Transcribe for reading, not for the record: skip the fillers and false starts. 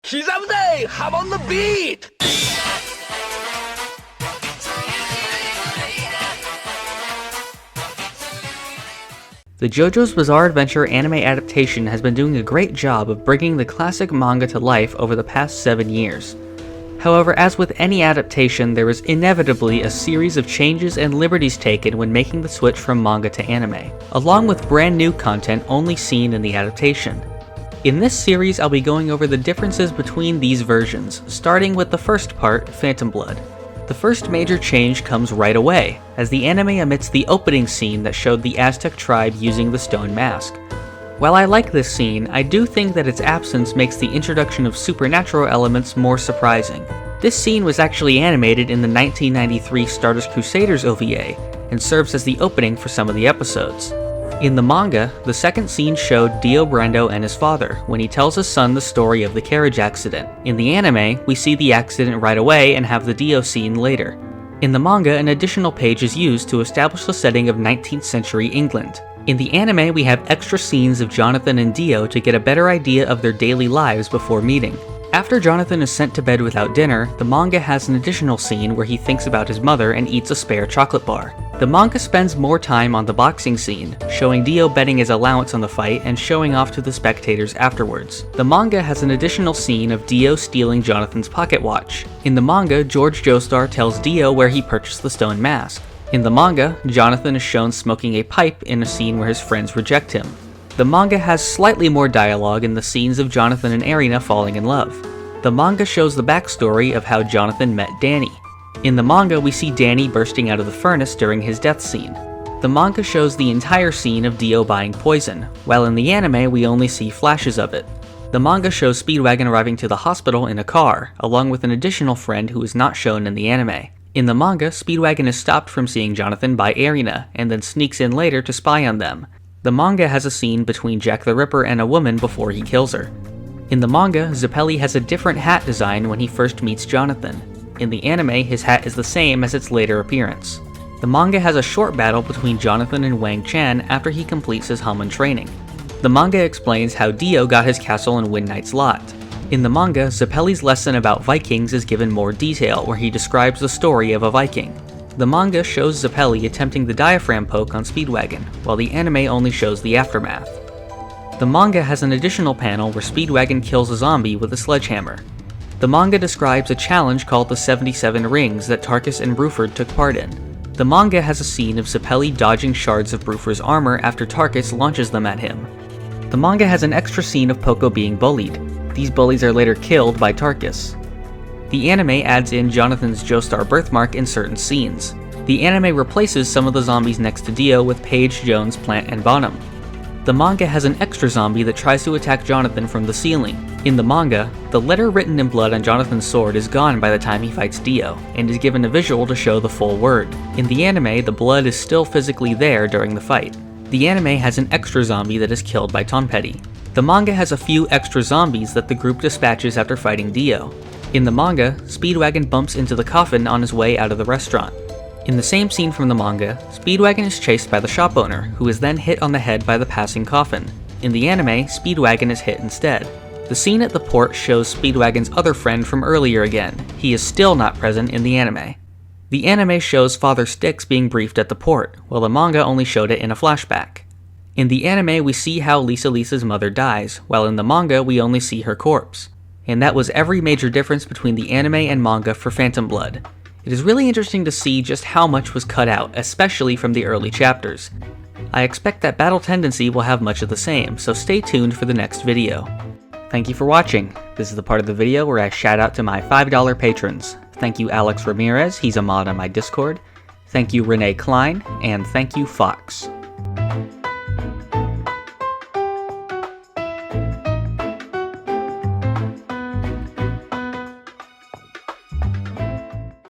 기자부대 Hamon the beat! The JoJo's Bizarre Adventure anime adaptation has been doing a great job of bringing the classic manga to life over the past 7 years. However, as with any adaptation, there is inevitably a series of changes and liberties taken when making the switch from manga to anime, along with brand new content only seen in the adaptation. In this series, I'll be going over the differences between these versions, starting with the first part, Phantom Blood. The first major change comes right away, as the anime omits the opening scene that showed the Aztec tribe using the stone mask. While I like this scene, I do think that its absence makes the introduction of supernatural elements more surprising. This scene was actually animated in the 1993 Stardust Crusaders OVA, and serves as the opening for some of the episodes. In the manga, the second scene showed Dio Brando and his father, when he tells his son the story of the carriage accident. In the anime, we see the accident right away and have the Dio scene later. In the manga, an additional page is used to establish the setting of 19th century England. In the anime, we have extra scenes of Jonathan and Dio to get a better idea of their daily lives before meeting. After Jonathan is sent to bed without dinner, the manga has an additional scene where he thinks about his mother and eats a spare chocolate bar. The manga spends more time on the boxing scene, showing Dio betting his allowance on the fight and showing off to the spectators afterwards. The manga has an additional scene of Dio stealing Jonathan's pocket watch. In the manga, George Joestar tells Dio where he purchased the stone mask. In the manga, Jonathan is shown smoking a pipe in a scene where his friends reject him. The manga has slightly more dialogue in the scenes of Jonathan and Erina falling in love. The manga shows the backstory of how Jonathan met Danny. In the manga, we see Danny bursting out of the furnace during his death scene. The manga shows the entire scene of Dio buying poison, while in the anime we only see flashes of it. The manga shows Speedwagon arriving to the hospital in a car, along with an additional friend who is not shown in the anime. In the manga, Speedwagon is stopped from seeing Jonathan by Erina, and then sneaks in later to spy on them. The manga has a scene between Jack the Ripper and a woman before he kills her. In the manga, Zeppeli has a different hat design when he first meets Jonathan. In the anime, his hat is the same as its later appearance. The manga has a short battle between Jonathan and Wang Chan after he completes his Hamon training. The manga explains how Dio got his castle in Wind Knight's lot. In the manga, Zeppeli's lesson about Vikings is given more detail, where he describes the story of a Viking. The manga shows Zeppeli attempting the diaphragm poke on Speedwagon, while the anime only shows the aftermath. The manga has an additional panel where Speedwagon kills a zombie with a sledgehammer. The manga describes a challenge called the 77 Rings that Tarkus and Bruford took part in. The manga has a scene of Zeppeli dodging shards of Bruford's armor after Tarkus launches them at him. The manga has an extra scene of Poco being bullied. These bullies are later killed by Tarkus. The anime adds in Jonathan's Joestar birthmark in certain scenes. The anime replaces some of the zombies next to Dio with Paige, Jones, Plant, and Bonham. The manga has an extra zombie that tries to attack Jonathan from the ceiling. In the manga, the letter written in blood on Jonathan's sword is gone by the time he fights Dio, and is given a visual to show the full word. In the anime, the blood is still physically there during the fight. The anime has an extra zombie that is killed by Tonpetty. The manga has a few extra zombies that the group dispatches after fighting Dio. In the manga, Speedwagon bumps into the coffin on his way out of the restaurant. In the same scene from the manga, Speedwagon is chased by the shop owner, who is then hit on the head by the passing coffin. In the anime, Speedwagon is hit instead. The scene at the port shows Speedwagon's other friend from earlier again. He is still not present in the anime. The anime shows Father Styx being briefed at the port, while the manga only showed it in a flashback. In the anime, we see how Lisa's mother dies, while in the manga, we only see her corpse. And that was every major difference between the anime and manga for Phantom Blood. It is really interesting to see just how much was cut out, especially from the early chapters. I expect that Battle Tendency will have much of the same, so stay tuned for the next video. Thank you for watching. This is the part of the video where I shout out to my $5 patrons. Thank you Alex Ramirez, he's a mod on my Discord. Thank you Renee Klein, and thank you Fox.